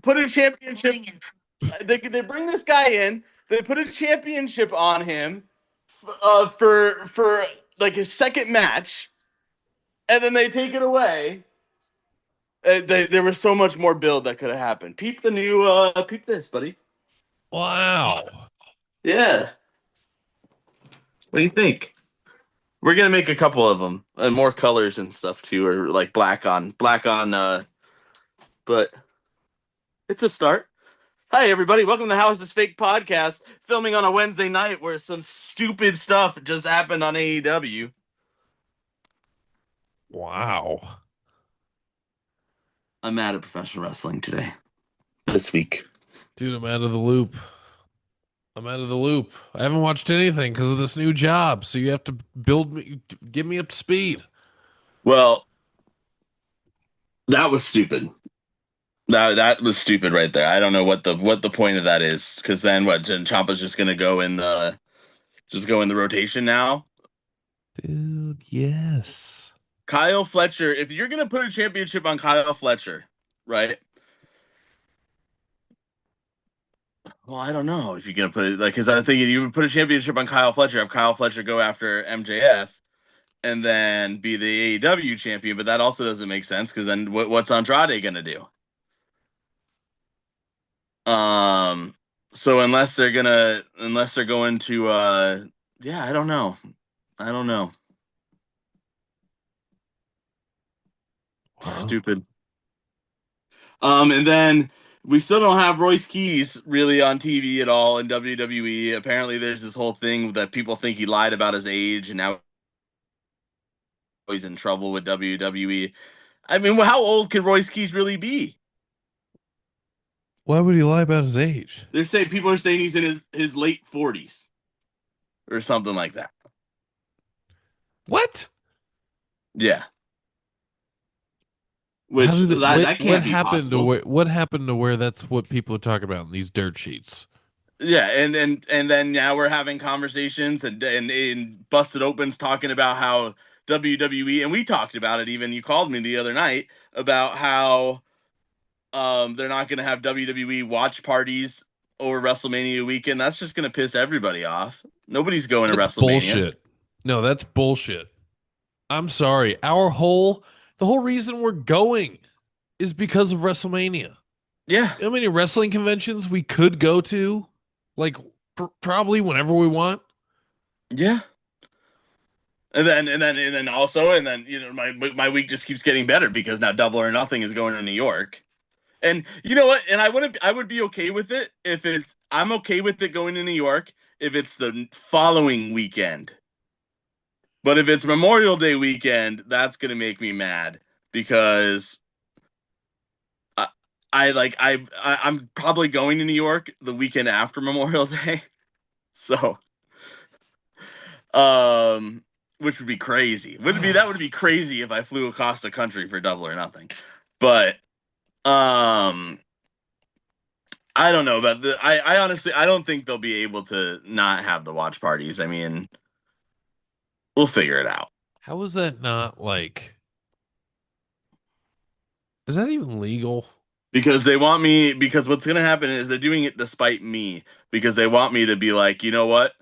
put a championship. They bring this guy in. They put a championship on him for like his second match, and then they take it away. There was so much more build that could have happened. Peep the new. Peep this, buddy. Wow. Yeah. What do you think? We're gonna make a couple of them, and more colors and stuff too, or like black on black on. But it's a start. Hi, everybody. Welcome to How Is This Fake podcast, filming on a Wednesday night where some stupid stuff just happened on AEW. Wow. I'm mad at professional wrestling today. This week. Dude, I'm out of the loop. I'm out of the loop. I haven't watched anything because of this new job. So you have to build me, get me up to speed. Well, that was stupid. That was stupid right there. I don't know what the point of that is, because then what? Ciampa's just gonna go in the rotation now. Dude, yes. Kyle Fletcher. If you're gonna put a championship on Kyle Fletcher, right? Well, I don't know if you're gonna put it because I'm thinking you would put a championship on Kyle Fletcher, have Kyle Fletcher go after MJF, and then be the AEW champion. But that also doesn't make sense because then what's Andrade gonna do? Um, so unless they're going to yeah, I don't know. I don't know. Wow. Stupid. And then we still don't have Royce Keys really on TV at all in WWE. Apparently there's this whole thing that people think he lied about his age and now he's in trouble with WWE. I mean, how old could Royce Keys really be? Why would he lie about his age? They're saying people are saying he's in his late 40s or something like that. What? Yeah. How Which did it, that what can't be happened to possible. what happened to where that's what people are talking about in these dirt sheets? Yeah, and then now we're having conversations and busted opens talking about how WWE, and we talked about it even, you called me the other night about how they're not going to have WWE watch parties over WrestleMania weekend. That's just going to piss everybody off. Nobody's going to That's WrestleMania. bullshit. No, that's bullshit. I'm sorry. The whole reason we're going is because of WrestleMania. Yeah. You know how many wrestling conventions we could go to? Like, probably whenever we want. Yeah. And then you know my week just keeps getting better because now Double or Nothing is going to New York. And you know what? And I would be okay with it if it's I'm okay with it going to New York if it's the following weekend. But if it's Memorial Day weekend, that's gonna make me mad because I, I'm probably going to New York the weekend after Memorial Day. So um which would be crazy. Would be crazy if I flew across the country for Double or Nothing. But um I don't know about I honestly I don't think they'll be able to not have the watch parties. I mean, we'll figure it out. How is that not like, is that even legal? Because they want me because what's gonna happen is they're doing it despite me because they want me to be like, you know what?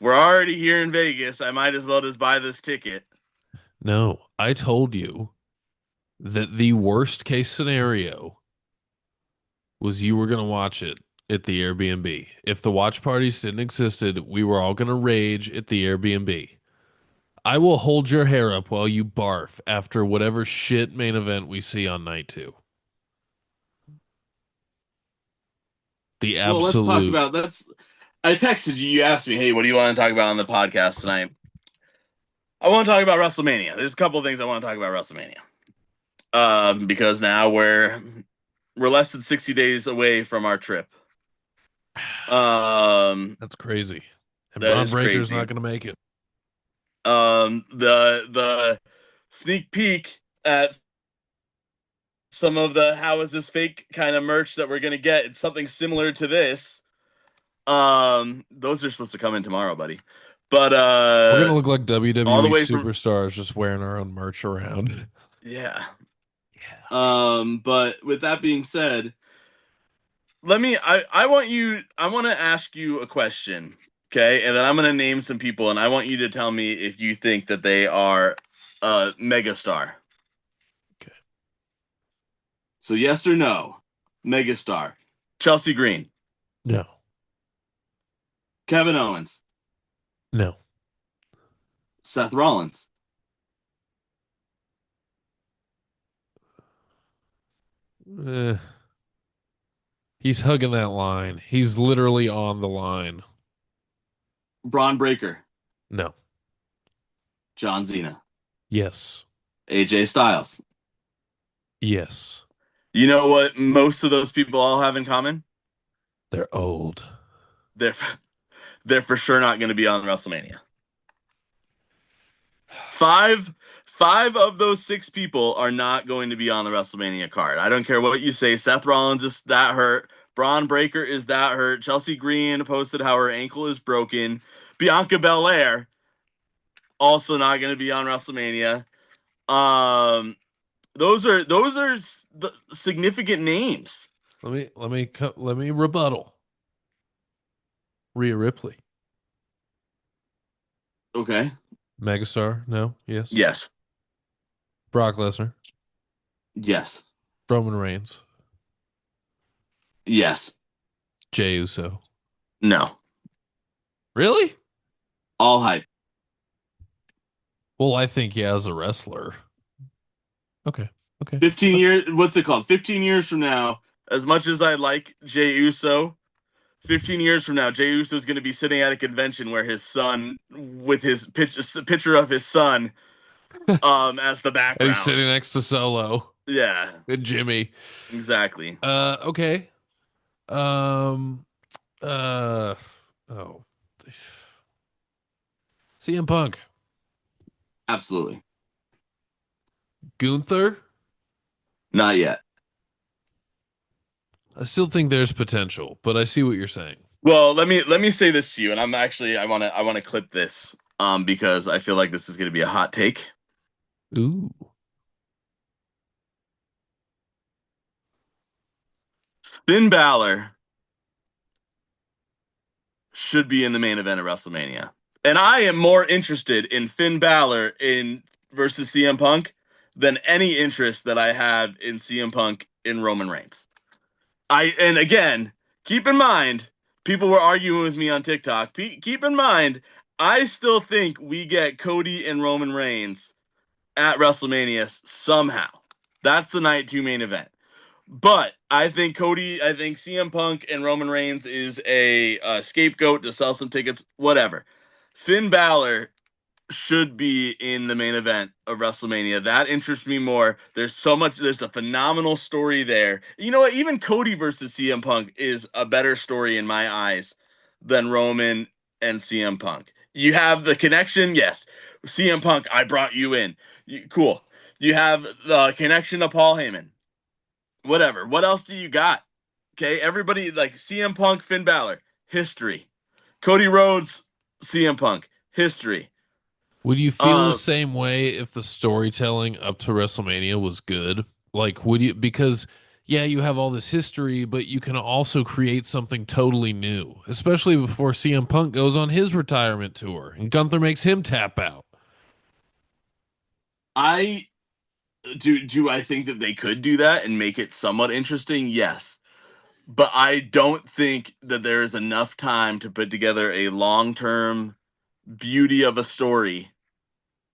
We're already here in Vegas. I might as well just buy this ticket. No, I told you that the worst case scenario was you were going to watch it at the Airbnb. If the watch parties didn't existed, we were all going to rage at the Airbnb. I will hold your hair up while you barf after whatever shit main event we see on night two. The Well, let's talk absolute. about that's I texted you, you asked me, hey, what do you want to talk about on the podcast tonight? I want to talk about WrestleMania. There's a couple of things I want to talk about WrestleMania. Because now we're less than 60 days away from our trip. That's crazy. And That Braun is Breaker's crazy. not going to make it. The sneak peek at some of the how is this fake kind of merch that we're gonna get. It's something similar to this. Those are supposed to come in tomorrow, buddy. But We're going to look like all the WWE way from superstars just wearing our own merch around. yeah. Yeah. But with that being said, I want to ask you a question, okay? And then I'm going to name some people and I want you to tell me if you think that they are a megastar. Okay. So yes or no? Megastar. Chelsea Green, No. Kevin Owens, No. Seth Rollins, Eh, he's hugging that line. He's literally on the line. Braun Breaker, No. John Cena, Yes. AJ Styles. Yes. You know what most of those people all have in common? They're old. They're they're for sure not going to be on WrestleMania. Five five of those six people are not going to be on the WrestleMania card. I don't care what you say. Seth Rollins is that hurt. Braun Breaker is that hurt. Chelsea Green posted how her ankle is broken. Bianca Belair also not going to be on WrestleMania. Um, those are the significant names. Let me rebuttal. Rhea Ripley. Okay. Megastar? No. Yes. Yes. Brock Lesnar. Yes. Roman Reigns. Yes. Jey Uso. No. Really? All hype. Well, I think yeah, as a wrestler. Okay. Okay. 15 years, what's it called? 15 years from now, as much as I like Jey Uso, 15 years from now, Jey Uso is going to be sitting at a convention where his son, with his picture of his son, as the And he's background. sitting next to Solo Yeah, and Jimmy. exactly. Okay. Um uh oh. CM Punk. Absolutely. Gunther. Not yet. I still think there's potential, but I see what you're saying. Well, let me say this to you, and I want to clip this because I feel like this is going to be a hot take. Ooh. Finn Balor should be in the main event of WrestleMania. And I am more interested in Finn Balor in versus CM Punk than any interest that I have in CM Punk in Roman Reigns. And again, keep in mind, people were arguing with me on TikTok. Keep in mind, I still think we get Cody and Roman Reigns at WrestleMania somehow. That's the night two main event. But I think CM Punk and Roman Reigns is a scapegoat to sell some tickets, whatever. Finn Balor should be in the main event of WrestleMania. That interests me more. There's a phenomenal story there. You know what? Even Cody versus CM Punk is a better story in my eyes than Roman and CM Punk. You have the connection, yes. CM Punk, I brought you in. Cool. You have the connection to Paul Heyman. Whatever. What else do you got? Okay, everybody like CM Punk, Finn Balor, history. Cody Rhodes, CM Punk, history. Would you feel the Uh, same way if the storytelling up to WrestleMania was good? Like, would you, because, yeah, you have all this history, but you can also create something totally new, especially before CM Punk goes on his retirement tour and Gunther makes him tap out. I do I think that they could do that and make it somewhat interesting? Yes. But I don't think that there is enough time to put together a long-term beauty of a story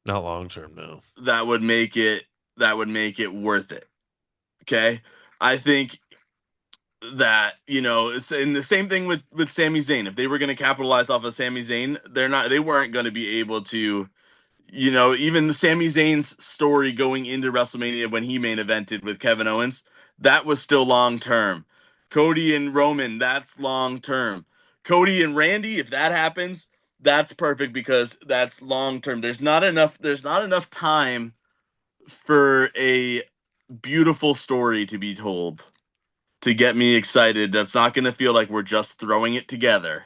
Not long term, no. that would make it that would make it worth it. Okay? I think that, it's in the same thing with Sami Zayn. If they were going to capitalize off of Sami Zayn, they weren't going to be able to. Even the Sami Zayn's story going into WrestleMania when he main evented with Kevin Owens, that was still long term. Cody and Roman, that's long term. Cody and Randy, if that happens, that's perfect because that's long term. There's not enough time for a beautiful story to be told to get me excited. That's not going to feel like we're just throwing it together.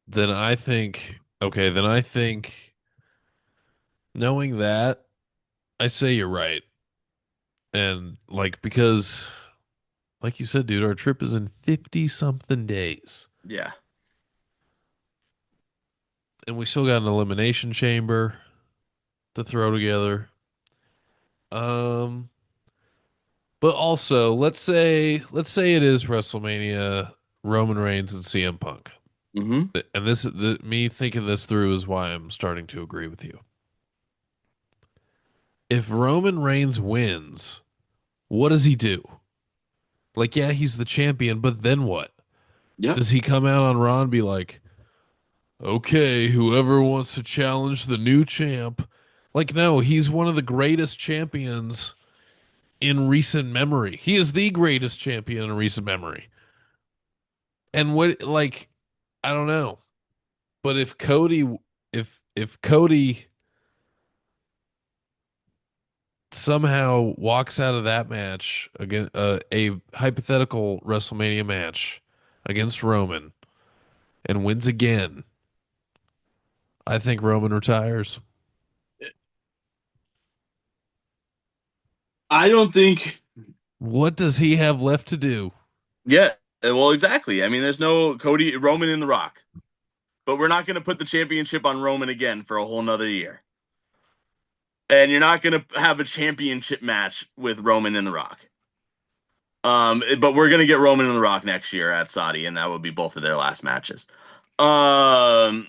Then I think knowing that, I say you're right. And, like, because Like you said, dude, our trip is in 50 something days. Yeah. And we still got an elimination chamber to throw together. Um, but also, let's say it is WrestleMania, Roman Reigns and CM Punk. Hmm. And me thinking this through is why I'm starting to agree with you. If Roman Reigns wins, what does he do? Like, yeah, he's the champion, but then what? Yep. Does he come out on Raw and be like, okay, whoever wants to challenge the new champ? Like, no, he's one of the greatest champions in recent memory. He is the greatest champion in recent memory. And what, like, I don't know. But if Cody somehow walks out of that match again, a hypothetical WrestleMania match against Roman and wins again, I think Roman retires. I don't think. What does he have left to do? Yeah. Well, exactly. I mean, there's no Cody Roman in the Rock, but we're not going to put the championship on Roman again for a whole nother year. And you're not going to have a championship match with Roman in the Rock. But we're going to get Roman in the Rock next year at Saudi, and that will be both of their last matches. Um,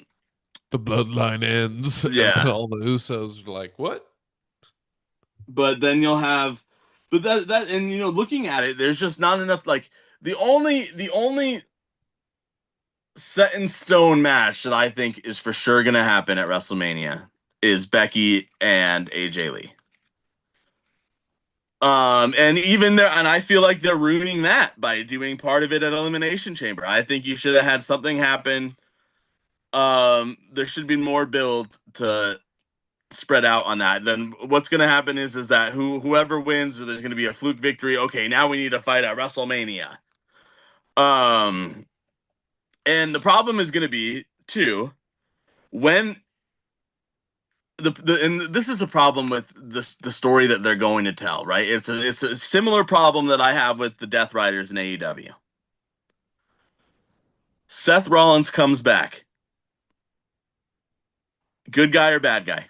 The bloodline ends, and then yeah. all the Usos are like, "What?" But then you'll have, but and looking at it, there's just not enough. Like the only set in stone match that I think is for sure going to happen at WrestleMania is Becky and AJ Lee. And even there, and I feel like they're ruining that by doing part of it at Elimination Chamber. I think you should have had something happen. There should be more build to spread out on that. Then what's going to happen is that whoever wins, or there's going to be a fluke victory. Okay, now we need to fight at WrestleMania. Um, and the problem is going to be too when and this is a problem with the story that they're going to tell, right? It's a similar problem that I have with the Death Riders in AEW. Seth Rollins comes back. Good guy or bad guy?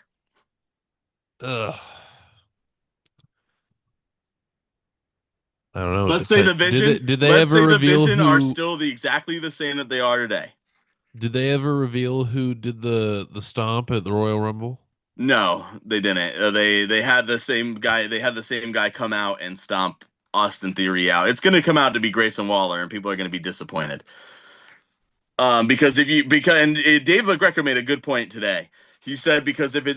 Ugh. I don't know. It Let's say the depend. Did they Vision. did they Let's ever say the reveal Vision are who? still exactly the same that they are today. Did they ever reveal who did the stomp at the Royal Rumble? No, they didn't. They had the same guy. They had the same guy come out and stomp Austin Theory out. It's going to come out to be Grayson Waller, and people are going to be disappointed. Because Dave LaGreca made a good point today. He said because if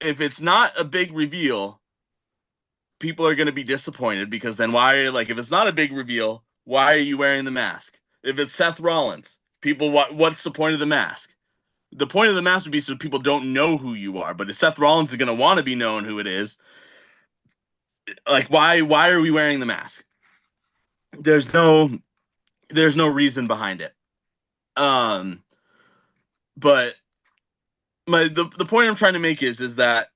it's not a big reveal, people are going to be disappointed because then why like if it's not a big reveal, why are you wearing the mask? If it's Seth Rollins, people what's the point of the mask? The point of the mask would be so people don't know who you are. But if Seth Rollins is going to want to be known who it is, like why are we wearing the mask? There's no there's no reason behind it. Um, but the point I'm trying to make is that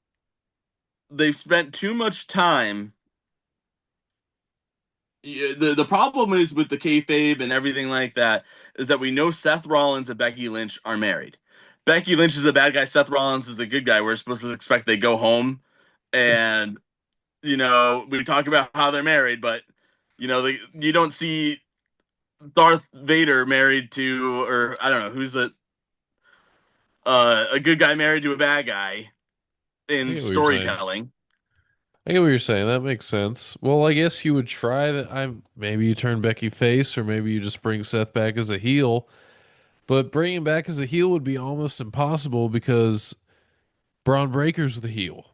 they've spent too much time. The problem is with the kayfabe and everything like that is that we know Seth Rollins and Becky Lynch are married. Becky Lynch is a bad guy. Seth Rollins is a good guy. We're supposed to expect they go home and we talk about how they're married, but you don't see Darth Vader married to, or I don't know who's a good guy married to a bad guy I in get what you're saying. storytelling. I get what you're saying. That makes sense. Well, I guess you would try that. Maybe you turn Becky face, or maybe you just bring Seth back as a heel. But bringing him back as a heel would be almost impossible because Braun Breaker's the heel.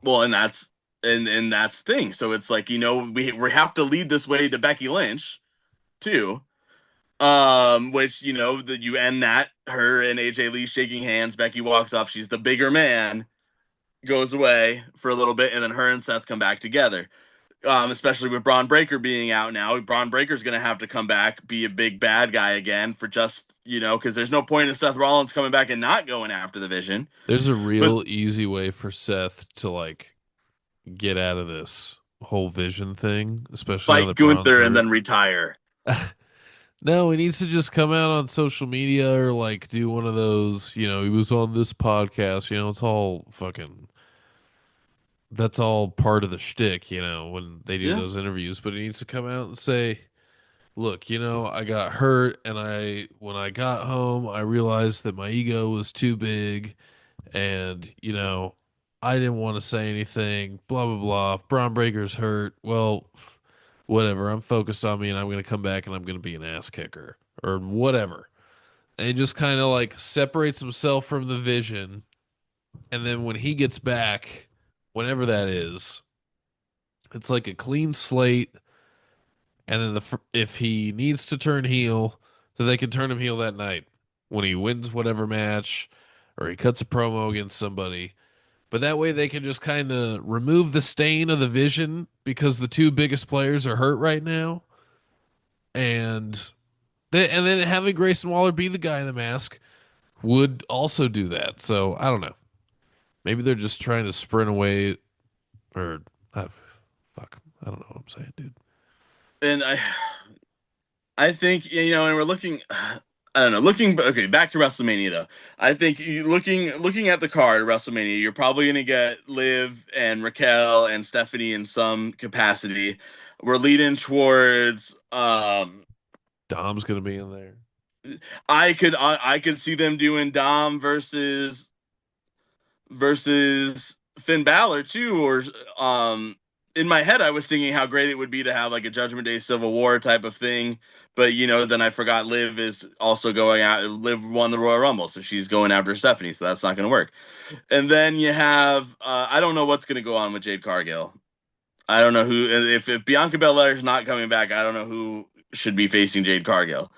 Well, and that's the thing. So it's like we have to lead this way to Becky Lynch too. Which that you end that her and AJ Lee shaking hands. Becky walks off. She's the bigger man. Goes away for a little bit, and then her and Seth come back together. Especially with Braun Breaker being out now. Braun Breaker's going to have to come back, be a big bad guy again for just, because there's no point in Seth Rollins coming back and not going after the Vision. There's a But real easy way for Seth to like get out of this. whole vision thing, especially now Fight that Braun's Gunther and hurt. then retire. No, he needs to just come out on social media or like do one of those, he was on this podcast, it's all fucking that's all part of the shtick, when they do Yeah. those interviews. But he needs to come out and say, look, I got hurt and when I got home, I realized that my ego was too big and, I didn't want to say anything, blah blah blah. If Braun Breaker's hurt, well, whatever. I'm focused on me and I'm going to come back and I'm going to be an ass kicker or whatever. And he just kind of like separates himself from the vision. And then when he gets back, whenever that is, it's like a clean slate. And then if he needs to turn heel, then they can turn him heel that night when he wins whatever match or he cuts a promo against somebody. But that way they can just kind of remove the stain of the vision because the two biggest players are hurt right now. And and then having Grayson Waller be the guy in the mask would also do that. So I don't know. Maybe they're just trying to sprint away or uh, fuck. I don't know what I'm saying, dude. And I think and we're looking. I don't know. Looking okay, back to WrestleMania though. I think looking at the card WrestleMania, you're probably gonna get Liv and Raquel and Stephanie in some capacity. We're leading towards. Dom's gonna be in there. I could see them doing Dom versus Finn Balor too, or in my head I was thinking how great it would be to have like a Judgment Day Civil War type of thing, but then I forgot Liv is also going out. Liv won the Royal Rumble, so she's going after Stephanie, so that's not going to work. And then you have I don't know what's going to go on with Jade Cargill. I don't know who if Bianca Belair is not coming back. I don't know who should be facing Jade Cargill.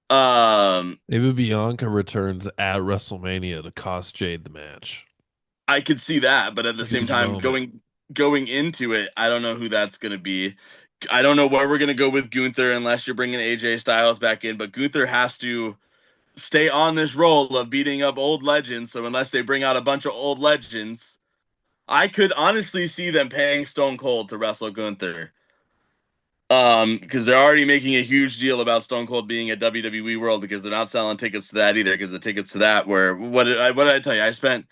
Um, Maybe Bianca returns at WrestleMania to cost Jade the match. I could see that, but at the same Huge time, moment. going into it, I don't know who that's going to be. I don't know where we're going to go with Gunther unless you're bringing AJ Styles back in, but Gunther has to stay on this role of beating up old legends. So unless they bring out a bunch of old legends, I could honestly see them paying Stone Cold to wrestle Gunther. Because they're already making a huge deal about Stone Cold being at WWE World because they're not selling tickets to that either. Because the tickets to that were what did I tell you? I spent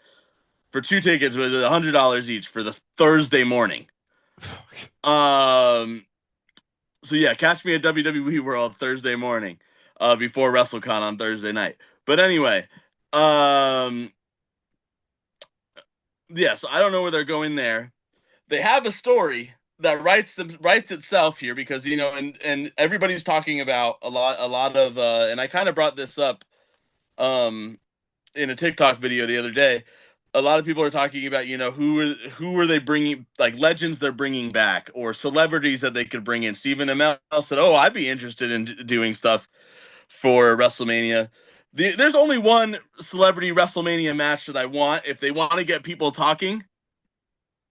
for two tickets was $100 each for the Thursday morning. Um, so yeah, catch me at WWE World Thursday morning, before WrestleCon on Thursday night. But anyway, um, yeah, so I don't know where they're going there. They have a story that writes itself here because and everybody's talking about a lot of and I kind of brought this up um in a TikTok video the other day. A lot of people are talking about who are they bringing, like legends they're bringing back or celebrities that they could bring in. Stephen Amell said, "Oh, I'd be interested in doing stuff for WrestleMania." There's only one celebrity WrestleMania match that I want if they want to get people talking.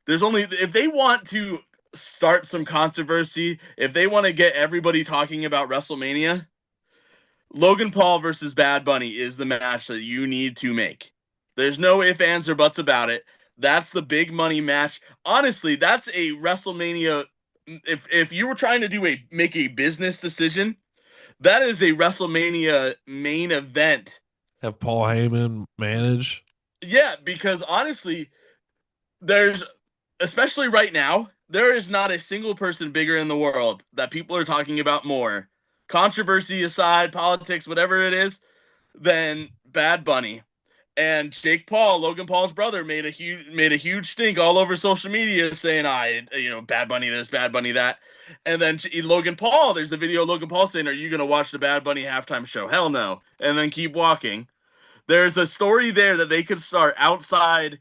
There's only if they want to start some controversy, if they want to get everybody talking about WrestleMania, Logan Paul versus Bad Bunny is the match that you need to make. There's no ifs, ands, or buts about it. That's the big money match. Honestly, that's a WrestleMania. If you were trying to make a business decision, that is a WrestleMania main event. Have Paul Heyman manage. Yeah, because honestly, there's especially right now, there is not a single person bigger in the world that people are talking about more, controversy aside, politics, whatever it is, than Bad Bunny. And Jake Paul, Logan Paul's brother, made a huge stink all over social media saying, Bad Bunny this, Bad Bunny that. And then Logan Paul, there's a video of Logan Paul saying, "Are you gonna watch the Bad Bunny halftime show?" Hell no. And then keep walking. There's a story there that they could start outside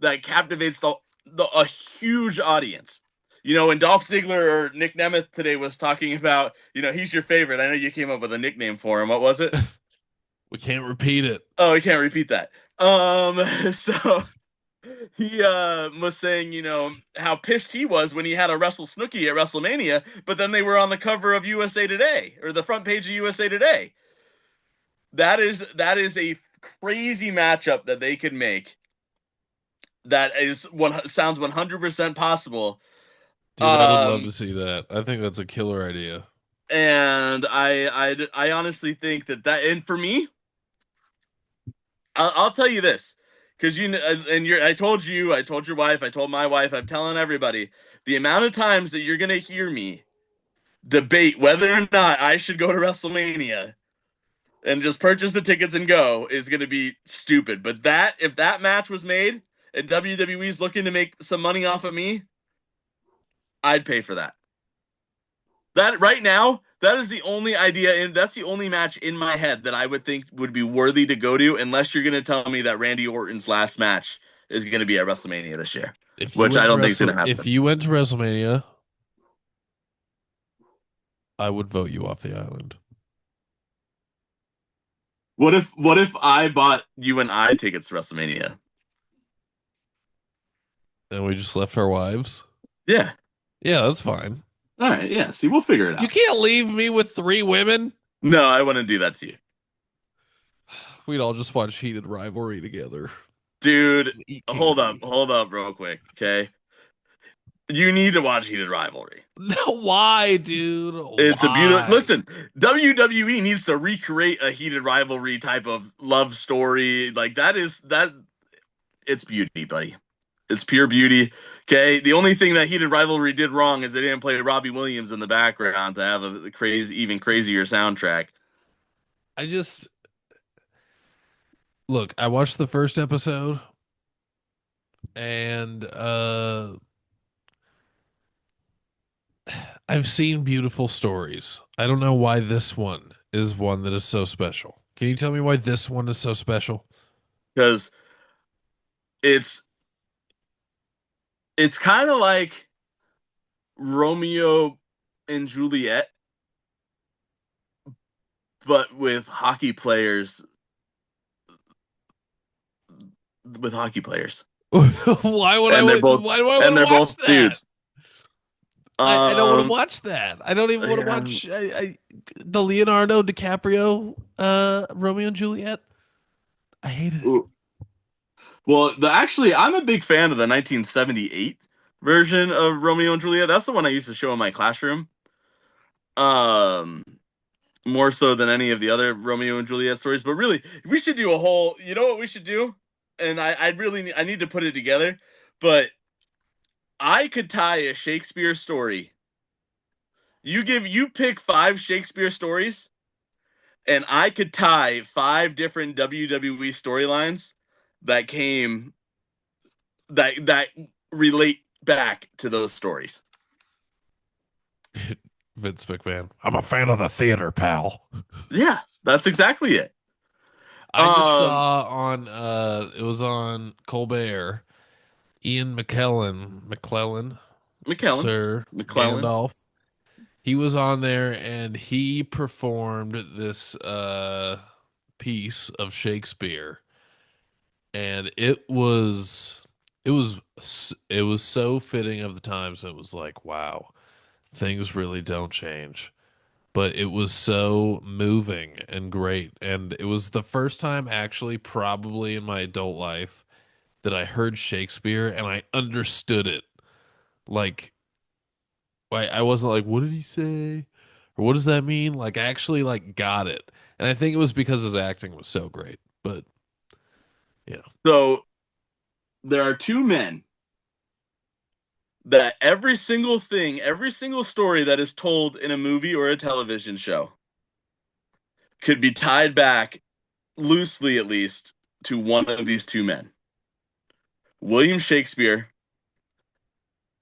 that captivates a huge audience. And Dolph Ziggler or Nick Nemeth today was talking about, he's your favorite. I know you came up with a nickname for him. What was it? We can't repeat it. Oh, we can't repeat that. So he was saying, how pissed he was when he had to wrestle Snooki at WrestleMania, but then they were on the cover of USA Today or the front page of USA Today. That is a crazy matchup that they could make. That sounds 100% possible. Dude, I would love Um, to see that. I think that's a killer idea. and I honestly think that and for me, I'll tell you this, because and I told your wife, I told my wife, I'm telling everybody, the amount of times that you're gonna hear me debate whether or not I should go to WrestleMania and just purchase the tickets and go is gonna be stupid. But that if that match was made and WWE's looking to make some money off of me, I'd pay for that. That right now, that is the only idea, and that's the only match in my head that I would think would be worthy to go to, unless you're going to tell me that Randy Orton's last match is going to be at WrestleMania this year, which I don't think is going to If happen. you went to WrestleMania, I would vote you off the island. What if I bought you and I tickets to WrestleMania? And we just left our wives. Yeah. Yeah, that's fine. All right. Yeah. See, we'll figure it You out. can't leave me with three women. No, I wouldn't do that to you, We'd all just watch Heated Rivalry together. dude. Eat candy. Hold up, real quick. Okay, you need to watch Heated Rivalry. No, why, dude? It's a beautiful. Why? Listen, WWE needs to recreate a heated rivalry type of love story. Like that. It's beauty, buddy. It's pure beauty. Okay. The only thing that heated rivalry did wrong is they didn't play Robbie Williams in the background to have a crazy, even crazier soundtrack. I just look, I watched the first episode and I've seen beautiful stories. I don't know why this one is one that is so special. Can you tell me why this one is so special? Because it's it's kind of like Romeo and Juliet, but with hockey players, Why would I and they're both why do I want and to they're watch both that? dudes. I don't want to Um, watch that. I don't even want to yeah. watch the Leonardo DiCaprio Romeo and Juliet. I hated it. Well, actually, I'm a big fan of the 1978 version of Romeo and Juliet. That's the one I used to show in my classroom. Um, More so than any of the other Romeo and Juliet stories. But really, we should do a whole. You know what we should do? And I need to put it together. But I could tie a Shakespeare story. You pick five Shakespeare stories, and I could tie five different WWE storylines that came that relate back to those stories. Vince McMahon. I'm a fan of the theater, pal. Yeah, that's exactly it. I just Um, saw on it was on Colbert, Ian McClellan, McKellen, Sir McClellan. Gandalf. He was on there and he performed this piece of Shakespeare and it was so fitting of the times. It was like, wow, things really don't change. But it was so moving and great. And it was the first time, actually, probably in my adult life, that I heard Shakespeare and I understood it. Like, I wasn't like, what did he say? Or what does that mean? Like, I actually like got it. And I think it was because his acting was so great. But, you know, So there are two men that every single story that is told in a movie or a television show could be tied back loosely, at least, to one of these two men: William Shakespeare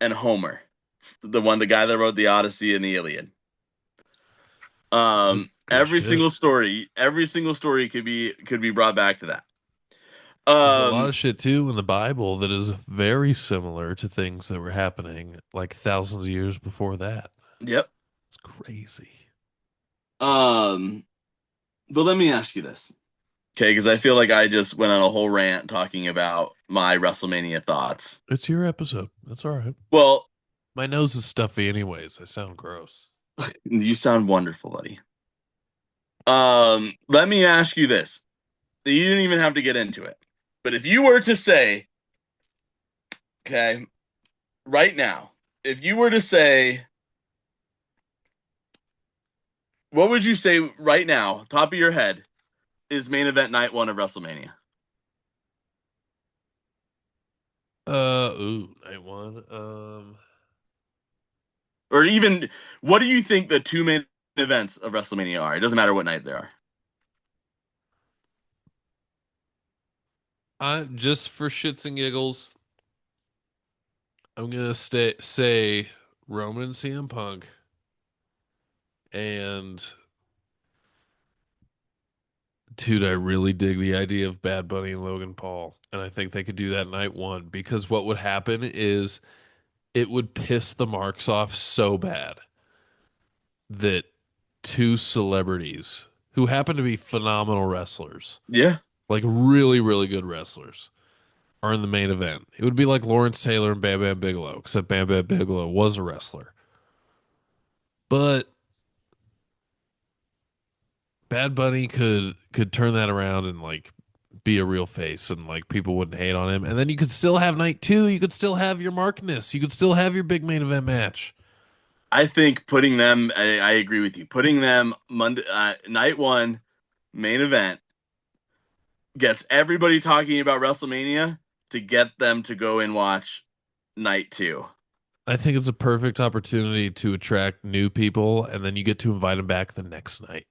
and Homer, the guy that wrote the Odyssey and the Iliad. good shit. Every single story could be brought back to that. There's a lot Um, of shit too in the Bible that is very similar to things that were happening like thousands of years before that. yep. It's crazy. Um, but let me ask you this, okay? Because I feel like I just went on a whole rant talking about my WrestleMania thoughts. It's your episode. That's all right. Well, My nose is stuffy anyways. I sound gross. you sound wonderful, buddy. Let me ask you this. You didn't even have to get into it. But if you were to say, okay, right now, if you were to say, what would you say right now, top of your head, is main event night one of WrestleMania? Night one. Or even, what do you think the two main events of WrestleMania are? It doesn't matter what night they are. I just for shits and giggles, I'm gonna say Roman and CM Punk, and dude, I really dig the idea of Bad Bunny and Logan Paul, and I think they could do that night one because what would happen is it would piss the marks off so bad that two celebrities who happen to be phenomenal wrestlers, Yeah. like really, really good wrestlers, are in the main event. It would be like Lawrence Taylor and Bam Bam Bigelow, except Bam Bam Bigelow was a wrestler. But Bad Bunny could turn that around and like be a real face and like people wouldn't hate on him. And then you could still have night two. You could still have your Markness. You could still have your big main event match. I think putting them, I agree with you. Putting them Monday, night one, main event, gets everybody talking about WrestleMania to get them to go and watch night two. I think it's a perfect opportunity to attract new people, and then you get to invite them back the next night.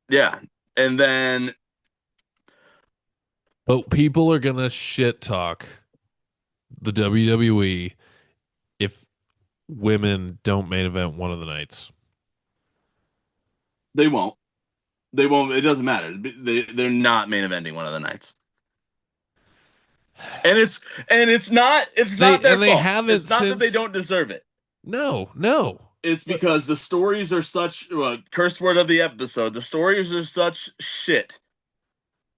Yeah. And then But people are gonna shit talk the WWE if women don't main event one of the nights. they won't. They won't. It doesn't matter. They're not main eventing one of the nights. And it's not their They fault. haven't It's not that they since don't deserve it. no. It's But because the stories are such, curse word of the episode. The stories are such shit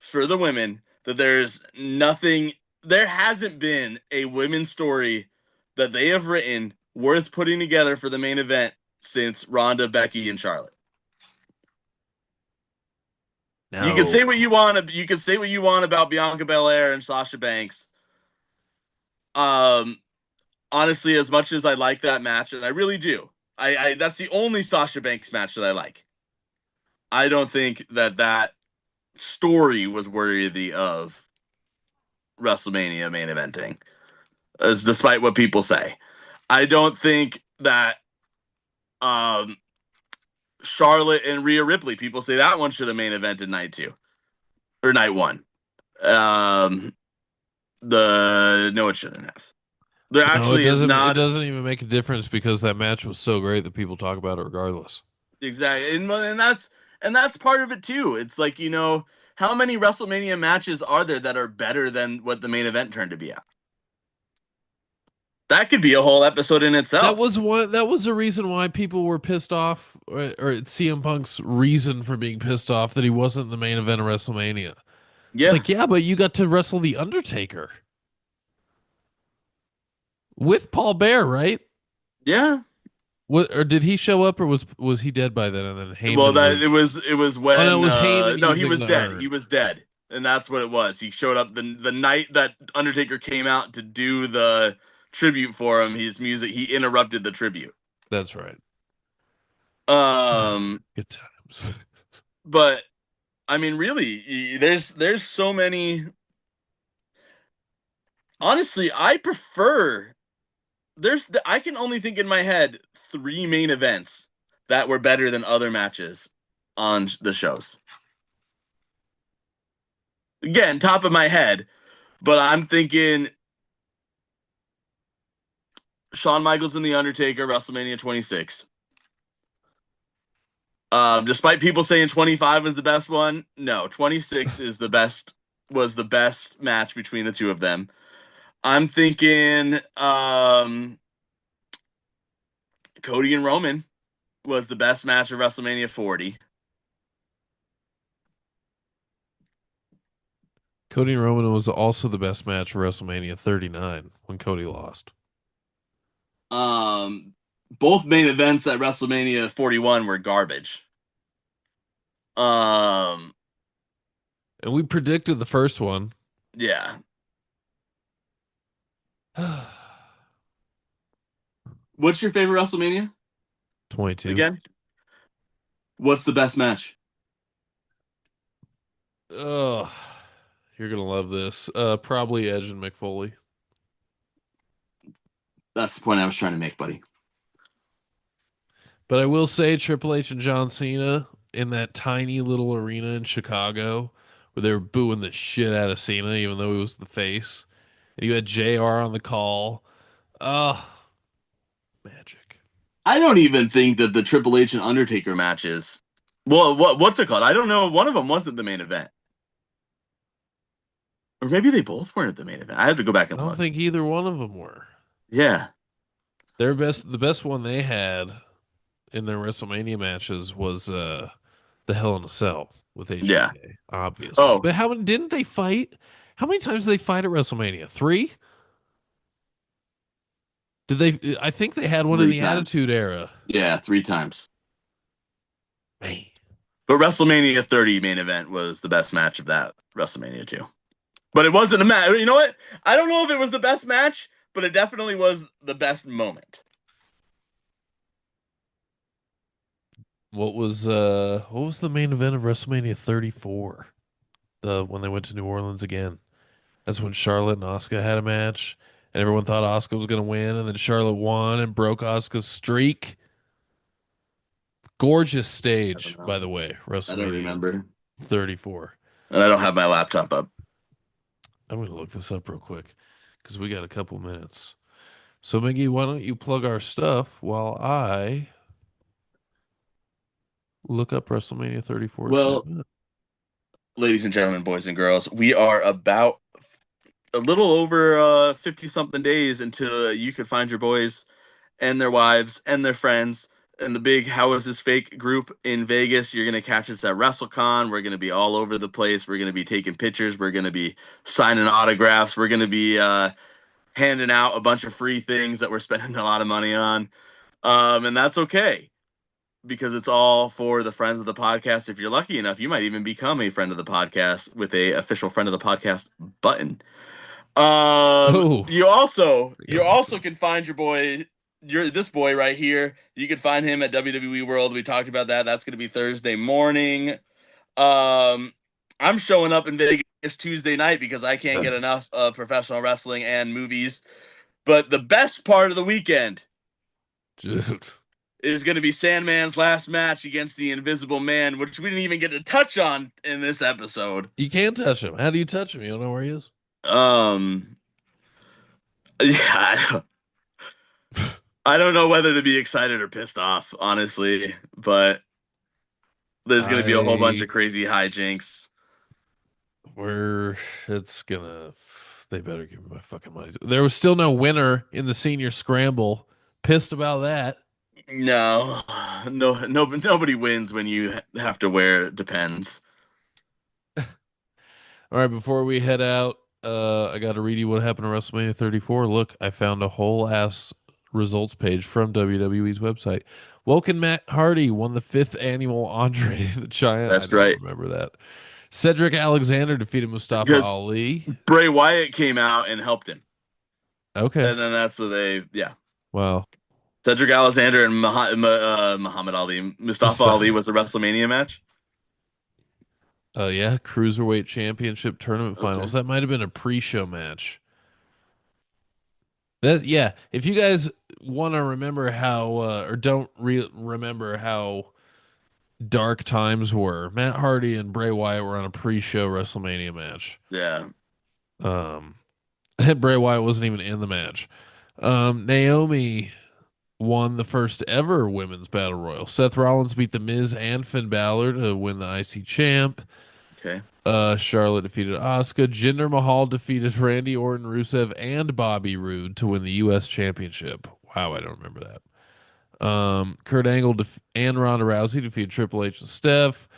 for the women that there hasn't been a women's story that they have written worth putting together for the main event since Ronda, Becky, and Charlotte. You can no. say what you want. You can say what you want about Bianca Belair and Sasha Banks. Um, Honestly, as much as I like that match, and I really do, I that's the only Sasha Banks match that I like. I don't think that story was worthy of WrestleMania main eventing, as despite what people say. I don't think that um, Charlotte and Rhea Ripley. People say that one should have main evented night two or night one. Um, the no, it shouldn't have. There No, it actually is doesn't. It not doesn't even make a difference because that match was so great that people talk about it regardless. exactly, and that's part of it too. It's like how many WrestleMania matches are there that are better than what the main event turned to be at? That could be a whole episode in That itself. was one. That was the reason why people were pissed off, or it's CM Punk's reason for being pissed off that he wasn't in the main event of WrestleMania. It's Yeah, like, yeah, but you got to wrestle the Undertaker with Paul Bear, right? yeah. What or did he show up, or was he dead by then? And then Well, Heyman that was. it was Oh no, it when was Heyman no, he using was the dead. He urn. was dead, and that's what it was. He showed up the night that Undertaker came out to do the tribute for him. His music, he interrupted the tribute. That's right. Um, Good times. but I mean, really, there's so many. Honestly, I prefer. I can only think in my head three main events that were better than other matches on the shows. Again, top of my head, but I'm thinking Shawn Michaels and The Undertaker, WrestleMania 26. Despite people saying 25 is the best one, no, 26 is the best. Was the best match between the two of them. I'm thinking Cody and Roman was the best match of WrestleMania 40. Cody and Roman was also the best match of WrestleMania 39 when Cody lost. Um, Both main events at WrestleMania 41 were garbage. Um, And we predicted the first one. yeah. What's your favorite WrestleMania 22. again? What's the best match? Oh, you're gonna love this. Probably Edge and McFoley. That's the point I was trying to make, buddy. But I will say Triple H and John Cena in that tiny little arena in Chicago where they were booing the shit out of Cena, even though he was the face. And you had JR on the call. Oh, magic. I don't even think that the Triple H and Undertaker matches. Well, what's it called? I don't know. One of them wasn't the main event, or maybe they both weren't the main event. I have to go back I and don't look. think either one of them were. Yeah, The best one they had in their WrestleMania matches was the Hell in a Cell with yeah. HBK, obviously. Oh, But how many didn't they fight? How many times did they fight at WrestleMania? Three? Did they? I think they had one in three the times. Attitude Era. Yeah, three times. Man, But WrestleMania 30 main event was the best match of that WrestleMania too. But it wasn't a match. You know what? I don't know if it was the best match, but it definitely was the best moment. what was the main event of WrestleMania 34? The when they went to New Orleans again. That's when Charlotte and Asuka had a match, and everyone thought Asuka was going to win, and then Charlotte won and broke Asuka's streak. Gorgeous I don't stage, by know. the way, I don't WrestleMania remember. 34. And I don't have my laptop up. I'm going to look this up real quick because we got a couple minutes. So, Miggy, why don't you plug our stuff while I look up WrestleMania 34's main Well, event? ladies and gentlemen, boys and girls, we are about a little over 50 something days until you could find your boys and their wives and their friends and the big How Is This Fake group in Vegas. You're going to catch us at WrestleCon. We're going to be all over the place. We're going to be taking pictures. We're going to be signing autographs. We're going to be handing out a bunch of free things that we're spending a lot of money on. And that's okay because it's all for the friends of the podcast. If you're lucky enough, you might even become a friend of the podcast with a official friend of the podcast button. Oh, I You got one also too. can find your boy, your this boy right here. You can find him at WWE World. We talked about that. That's going to be Thursday morning. Um, I'm showing up in Vegas Tuesday night because I can't get enough of professional wrestling and movies. But the best part of the weekend Dude, is going to be Sandman's last match against the Invisible Man, which we didn't even get to touch on in this episode. you can't touch him. How do you touch him? You don't know where he is? Um, yeah, I don't know whether to be excited or pissed off, honestly, but there's going to be a whole bunch I of crazy hijinks. We're it's gonna they better give me my fucking money. There was still no winner in the senior scramble. Pissed about that. No, nobody wins when you have to wear Depends. All right, before we head out, I got to read you what happened to WrestleMania 34. Look, I found a whole ass results page from WWE's website. Woken Matt Hardy won the fifth annual Andre the Giant. I That's don't right. remember that. Cedric Alexander defeated Mustafa Because Ali. Bray Wyatt came out and helped him. Okay. And then that's what yeah. Well, Cedric Alexander and Muhammad Ali. Mustafa Ali Mustafa. was the WrestleMania match. Yeah, Cruiserweight Championship tournament finals. Okay. That might have been a pre-show match. That yeah, if you guys want to remember how or don't remember how dark times were, Matt Hardy and Bray Wyatt were on a pre-show WrestleMania match. Yeah. Um, Bray Wyatt wasn't even in the match. Naomi won the first ever women's battle royal. Seth Rollins beat The Miz and Finn Balor to win the IC champ. Okay. Charlotte defeated Asuka. Jinder Mahal defeated Randy Orton, Rusev, and Bobby Roode to win the U.S. Championship. Wow, I don't remember that. Kurt Angle and Ronda Rousey defeated Triple H and Steph.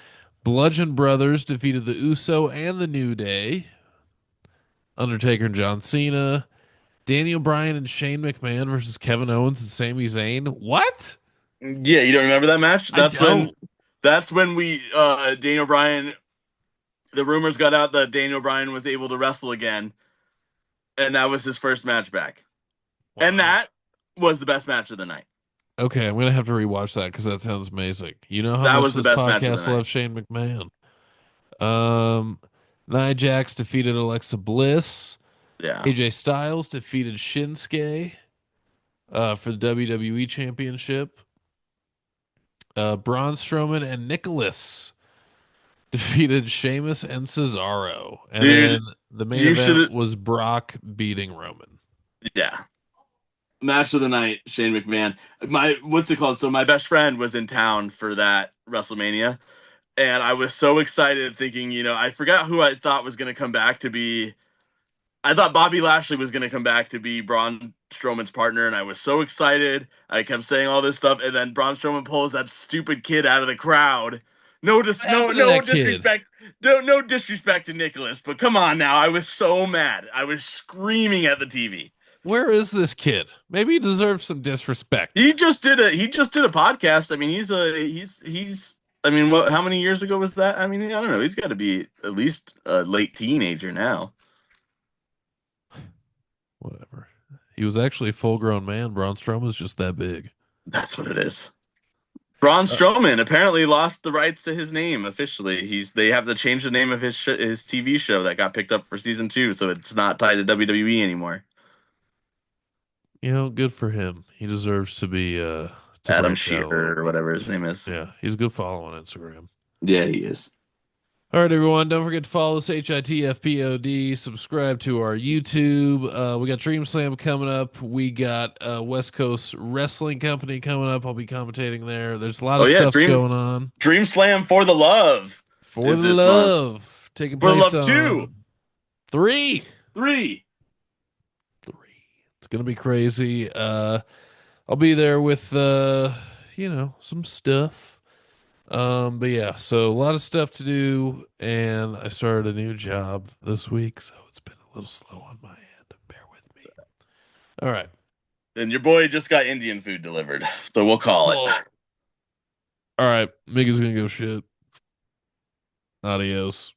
Bludgeon Brothers defeated the Uso and the New Day. Undertaker and John Cena. Daniel Bryan and Shane McMahon versus Kevin Owens and Sami Zayn. What? Yeah, you don't remember that match? I don't. That's when we Daniel Bryan, the rumors got out that Daniel Bryan was able to wrestle again, and that was his first match back. And Wow. that was the best match of the night. Okay, I'm gonna have to rewatch that because that sounds amazing. You know how That much was the this best match of the podcast night. loves Shane McMahon. Um, Nia Jax defeated Alexa Bliss. Yeah. AJ Styles defeated Shinsuke for the WWE Championship. Braun Strowman and Nicholas defeated Sheamus and Cesaro. And Dude, then the main you event should was Brock beating Roman. yeah. Match of the night, Shane McMahon. My what's it called? So my best friend was in town for that WrestleMania, and I was so excited thinking, I forgot who I thought was going to come back to be. I thought Bobby Lashley was going to come back to be Braun Strowman's partner, and I was so excited. I kept saying all this stuff, and then Braun Strowman pulls that stupid kid out of the crowd. No, What no, happened to no that kid? disrespect, no disrespect to Nicholas, but come on now. I was so mad. I was screaming at the TV. Where is this kid? Maybe he deserves some disrespect. He just did a podcast. I mean, he's I mean, what how many years ago was that? I mean, I don't know. He's got to be at least a late teenager now. Whatever. He was actually a full grown man. Braun Strowman's just that big. That's what it is. Braun Uh, Strowman apparently lost the rights to his name officially. They have to change the name of his TV show that got picked up for season 2, so it's not tied to WWE anymore. good for him. He deserves to Adam branch out a little Shearer or bit. whatever his name is. Yeah, he's a good follow on Instagram. Yeah, he is. All right, everyone. Don't forget to follow us, HITFPOD. Subscribe to our YouTube. We got Dream Slam coming up. We got West Coast Wrestling Company coming up. I'll be commentating there. There's a lot Oh of yeah, stuff Dream going on. Dream Slam for the Love For is the this month. Love taking For the place Love 2, on three. 3. Three. It's gonna be crazy. I'll be there with some stuff. But yeah, so a lot of stuff to do, and I started a new job this week, so it's been a little slow on my end. Bear with me. All right. And your boy just got Indian food delivered, so we'll call it. Whoa. All right. Miggy's gonna go shit. Adios.